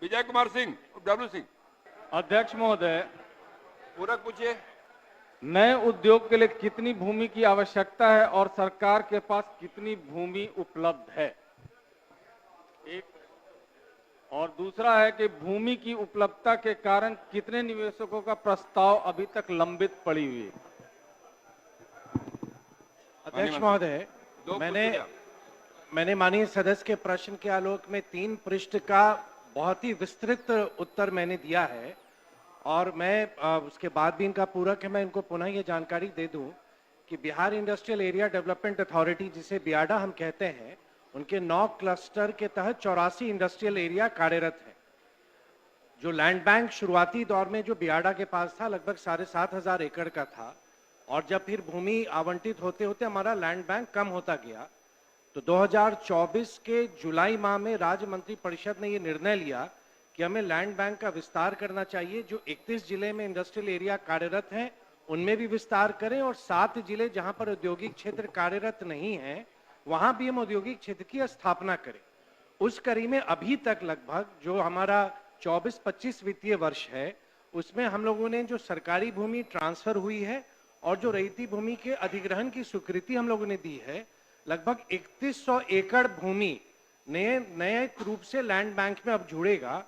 Vijay Kumar Singh, W Singh. अध्यक्ष महोदय, पूरक पूछिए। नए उद्योग के लिए कितनी भूमि की आवश्यकता है और सरकार के पास कितनी भूमि उपलब्ध है? एक और दूसरा है कि भूमि की उपलब्धता के कारण कितने निवेशकों का प्रस्ताव अभी तक लंबित पड़ी हुई है? अध्यक्ष महोदय, मैंने माननीय सदस्य के प्रश्न के आलोक में 3 पृष्ठ का बहुत ही विस्तृत उत्तर मैंने दिया है और मैं उसके बाद भी इनका पूरक है, मैं इनको पुनः ये जानकारी दे दूं कि Bihar industrial area development authority, जिसे बियाडा हम कहते हैं, उनके 9 क्लस्टर के तहत 84 इंडस्ट्रियल एरिया कार्यरत है। जो लैंड बैंक शुरुआती दौर में जो बियाडा के पास था लगभग 7,500 एकड़ का था और जब फिर भूमि आवंटित होते होते हमारा लैंड बैंक कम होता गया तो 2024 के जुलाई माह में राज्य मंत्री परिषद ने ये निर्णय लिया कि हमें लैंड बैंक का विस्तार करना चाहिए। जो 31 जिले में इंडस्ट्रियल एरिया कार्यरत हैं उनमें भी विस्तार करें और 7 जिले जहां पर औद्योगिक क्षेत्र कार्यरत नहीं है वहां भी हम औद्योगिक क्षेत्र की स्थापना करें। उस कड़ी में अभी तक लगभग जो हमारा 24-25 वित्तीय वर्ष है उसमें हम लोगों ने जो सरकारी भूमि ट्रांसफर हुई है और जो रैयती भूमि के अधिग्रहण की स्वीकृति हम लोगों ने दी है, लगभग 3100 एकड़ भूमि नए रूप से लैंड बैंक में अब जुड़ेगा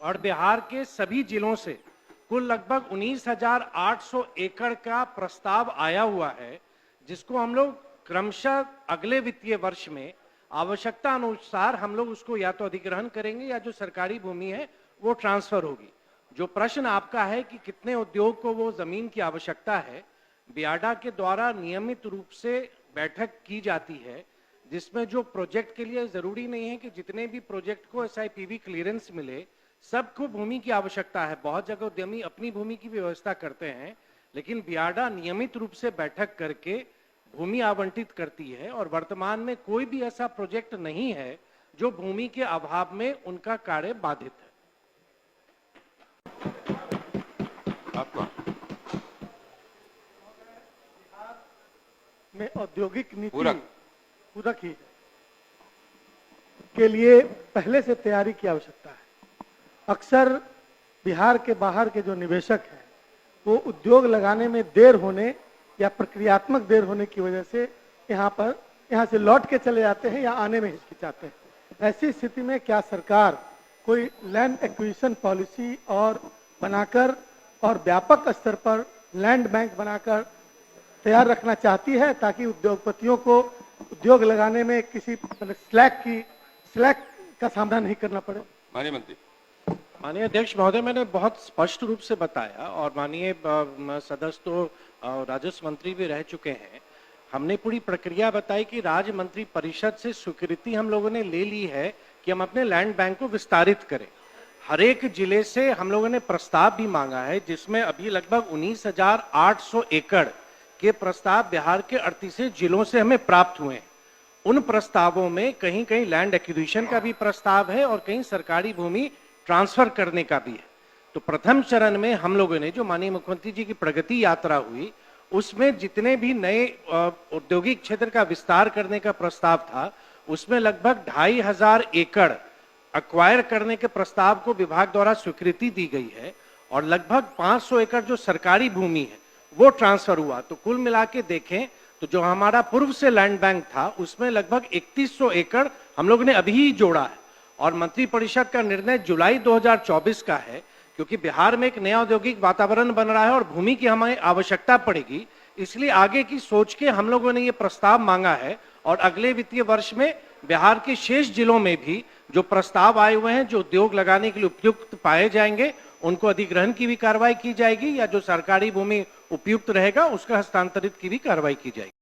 और बिहार के सभी जिलों से कुल लगभग 19,800 एकड़ का प्रस्ताव आया हुआ है, जिसको हम लोग क्रमशः अगले वित्तीय वर्ष में आवश्यकता अनुसार हम लोग उसको या तो अधिग्रहण करेंगे या जो सरकारी भूमि है वो ट्रांसफर होगी। जो प्रश्न आपका है कि कितने उद्योग को वो जमीन की आवश्यकता है, बियाडा के द्वारा नियमित रूप से बैठक की जाती है जिसमें जो प्रोजेक्ट के लिए जरूरी नहीं है कि जितने भी प्रोजेक्ट को SIPV क्लियरेंस मिले सबको भूमि की आवश्यकता है। बहुत जगह उद्यमी अपनी भूमि की व्यवस्था करते हैं, लेकिन बियाडा नियमित रूप से बैठक करके भूमि आवंटित करती है और वर्तमान में कोई भी ऐसा प्रोजेक्ट नहीं है जो भूमि के अभाव में उनका कार्य बाधित है। आपका में औद्योगिक नीति पूरक ही के लिए पहले से तैयारी की आवश्यकता है। अक्सर बिहार के बाहर के जो निवेशक हैं वो उद्योग लगाने में देर होने या प्रक्रियात्मक देर होने की वजह से यहाँ से लौट के चले जाते हैं या आने में हिचकिचाते हैं। ऐसी स्थिति में क्या सरकार कोई लैंड एक्विजिशन पॉलिसी और बनाकर और व्यापक स्तर पर लैंड बैंक बनाकर तैयार रखना चाहती है ताकि उद्योगपतियों को उद्योग लगाने में किसी स्लैक का सामना नहीं करना पड़े? माननीय मंत्री। माननीय अध्यक्ष महोदय, मैंने बहुत स्पष्ट रूप से बताया और माननीय सदस्य तो राजस्व मंत्री भी रह चुके हैं। हमने पूरी प्रक्रिया बताई कि राज्य मंत्री परिषद से स्वीकृति हम लोगों ने ले ली है कि हम अपने लैंड बैंक को विस्तारित करें। हर एक जिले से हम लोगों ने प्रस्ताव भी मांगा है जिसमें अभी लगभग 19,800 एकड़ के प्रस्ताव बिहार के 38 जिलों से हमें प्राप्त हुए हैं। उन प्रस्तावों में कहीं कहीं लैंड एक्विजिशन का भी प्रस्ताव है और कहीं सरकारी भूमि ट्रांसफर करने का भी है। तो प्रथम चरण में हम लोगों ने जो माननीय मुख्यमंत्री जी की प्रगति यात्रा हुई उसमें जितने भी नए औद्योगिक क्षेत्र का विस्तार करने का प्रस्ताव था उसमें लगभग 2,500 एकड़ अक्वायर करने के प्रस्ताव को विभाग द्वारा स्वीकृति दी गई है और लगभग 500 एकड़ जो सरकारी भूमि है वो ट्रांसफर हुआ। तो कुल मिला के देखें तो जो हमारा पूर्व से लैंड बैंक था उसमें लगभग 3100 एकड़ हम लोग ने अभी ही जोड़ा है और मंत्री परिषद का निर्णय जुलाई 2024 का है, क्योंकि बिहार में एक नया औद्योगिक वातावरण बन रहा है और भूमि की हमें आवश्यकता पड़ेगी। इसलिए आगे की सोच के हम लोगों ने ये प्रस्ताव मांगा है और अगले वित्तीय वर्ष में बिहार के शेष जिलों में भी जो प्रस्ताव आए हुए हैं जो उद्योग लगाने के लिए उपयुक्त पाए जाएंगे उनको अधिग्रहण की भी कार्रवाई की जाएगी या जो सरकारी भूमि उपयुक्त रहेगा उसका हस्तांतरित की भी कार्रवाई की जाएगी।